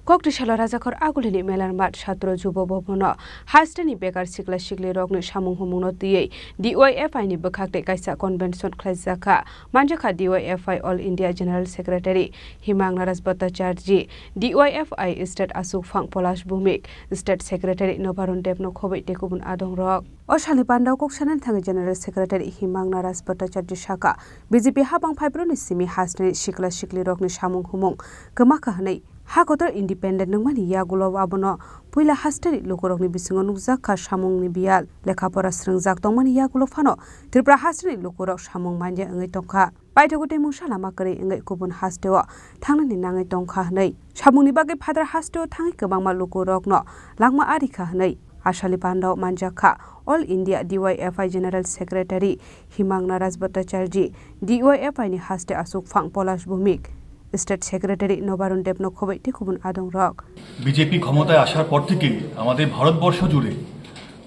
Kokrishala Rajakor Agulini Melanmat Shatro Jubo Bobono, Hastani Bekar Sikla Shigli Rogni Shamung Humuno DA, DOIFI ni Bakakte Kaisa Convention Klazaka, Manjaka DOIFI All India General Secretary, Himang Narasbata Charji, DOIFI State Asuk Fang Polash Bumik, State Secretary Nobarun Debno Kobe Tekubun Adong Rock. Oshali Bandau Kokshanan Tang General Secretary Himang Narasbata Charji Shaka, BJP Habang Pibroni Simi Hastani Shikla Shigli Rogni Shamung Humung, Kamakahane. Hakotor independent nangmani yagulo abono puila hastari lokorokni bisingo nukjaka samungni bial lekhapora sringjak tongmani yagulo phano tripura hastari lokorok samung manje ngai tongkha paithagote mungsalama kare ngai kubun hasteo thangnani nangai tongkha hnai samungni bage phadar hasteo thangi kabangma lokorokno langma arikha hnai Ashali Pandau Manjaka All India DOIFI General Secretary Himang Narasbata Charji DOIFI ni haste asuk phang polash bhumik State Secretary Nobarun Debno Kobe Tekubun Adong Rock. BJP ক্ষমতায় আসার পর থেকে আমাদের ভারতবর্ষ জুড়ে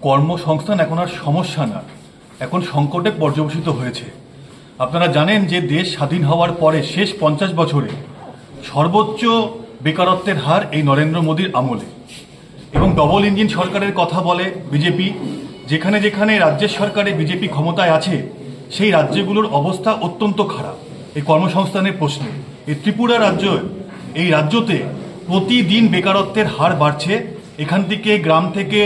কর্মসংস্থান এখন আর সমস্যা না, এখন সংকটে পর্যবসিত হয়েছে। আপনারা জানেন যে দেশ স্বাধীন হওয়ার পরে শেষ 50 বছরে সর্বোচ্চ বেকারত্বের হার এই নরেন্দ্র মোদীর আমলে এবং ডবল ইঞ্জিন সরকারের কথা বলে বিজেপি। যেখানে যেখানে রাজ্যের সরকারে বিজেপি ক্ষমতায় আছে সেই রাজ্যগুলোর অবস্থা অত্যন্ত খারাপ এই কর্মসংস্থানের প্রশ্নে। এই ত্রিপুরা রাজ্য এই রাজ্যতে প্রতিদিন বেকারত্বের হার বাড়ছে। এখান থেকে গ্রাম থেকে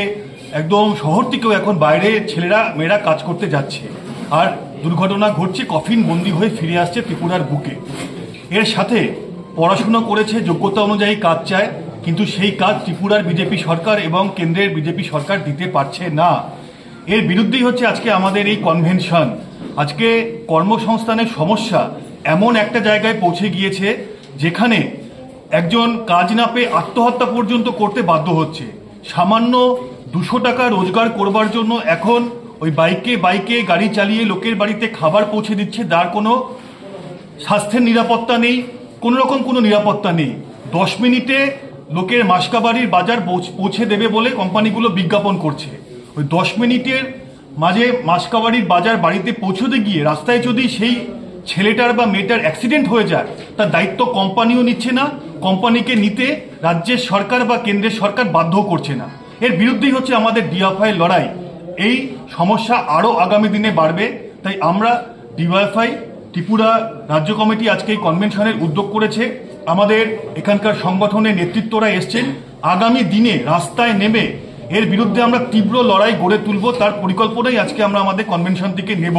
একদম শহর থেকেও এখন বাইরে ছেলেরা মেয়েরা কাজ করতে যাচ্ছে আর দুর্ঘটনা ঘটছে, কফিন বন্দী হয়ে ফিরে আসছে ত্রিপুরার বুকে। এর সাথে পড়াশোনা করেছে, যোগ্যতা অনুযায়ী কাজ চায়, কিন্তু সেই কাজ ত্রিপুরার বিজেপি সরকার এবং কেন্দ্রের বিজেপি সরকার দিতে পারছে না। এর বিরুদ্ধেই হচ্ছে আজকে আমাদের এই কনভেনশন। আজকে কর্মসংস্থানের সমস্যা এমন একটা জায়গায় পৌঁছে গিয়েছে যেখানে একজন কাজ না পেয়ে আত্মহত্যা পর্যন্ত করতে বাধ্য হচ্ছে। সামান্য 200 টাকা রোজগার করবার জন্য এখন ওই বাইকে গাড়ি চালিয়ে লোকের বাড়িতে খাবার পৌঁছে দিচ্ছে, যার কোনো স্বাস্থ্যের নিরাপত্তা নেই, কোনো রকম কোনো নিরাপত্তা নেই। 10 মিনিটে লোকের মাসকাবাড়ির বাজার পৌঁছে দেবে বলে কোম্পানিগুলো বিজ্ঞাপন করছে। ওই 10 মিনিটের মাঝে মাসকাবাড়ির বাজার বাড়িতে পৌঁছতে গিয়ে রাস্তায় যদি সেই ছেলেটার বা মেয়েটার অ্যাক্সিডেন্ট হয়ে যায়, তার দায়িত্ব কোম্পানিও নিচ্ছে না, কোম্পানিকে নিতে রাজ্যের সরকার বা কেন্দ্রের সরকার বাধ্য করছে না। এর বিরুদ্ধেই হচ্ছে আমাদের ডিওএফআই লড়াই। এই সমস্যা আরো আগামী দিনে বাড়বে, তাই আমরা ডিওএফআই ত্রিপুরা রাজ্য কমিটি আজকে এই কনভেনশনের উদ্যোগ করেছে। আমাদের এখানকার সংগঠনের নেতৃত্বরা এসছেন। আগামী দিনে রাস্তায় নেমে এর বিরুদ্ধে আমরা তীব্র লড়াই গড়ে তুলব, তার পরিকল্পনাই আজকে আমরা আমাদের কনভেনশন থেকে নেব।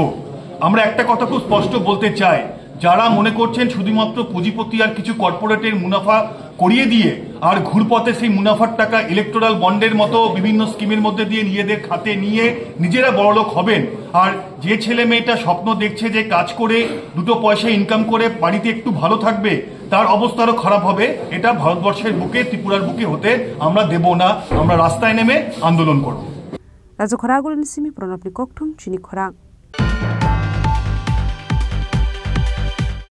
আমরা একটা কথা খুব স্পষ্ট বলতে চাই, যারা মনে করছেন শুধুমাত্র পুঁজিপতি আর কিছু কর্পোরেটের মুনাফা করিয়ে দিয়ে আর ঘুরপথে সেই মুনাফার টাকা ইলেকটোরাল বন্ডের মতো বিভিন্ন স্কিমের মধ্যে দিয়ে নিজেদের খাতে নিয়ে নিজেরা বড়লোক হবেন, আর যে ছেলে মেয়েটা স্বপ্ন দেখছে যে কাজ করে 2 পয়সা ইনকাম করে বাড়িতে একটু ভালো থাকবে, তার অবস্থা আরো খারাপ হবে। এটা ভারতবর্ষের বুকে, ত্রিপুরার বুকে হতে আমরা দেব না। আমরা রাস্তায় নেমে আন্দোলন করব। রাজ্য খরাগুলো সিমি প্রণবনি কোকঠুম চিনি খরা।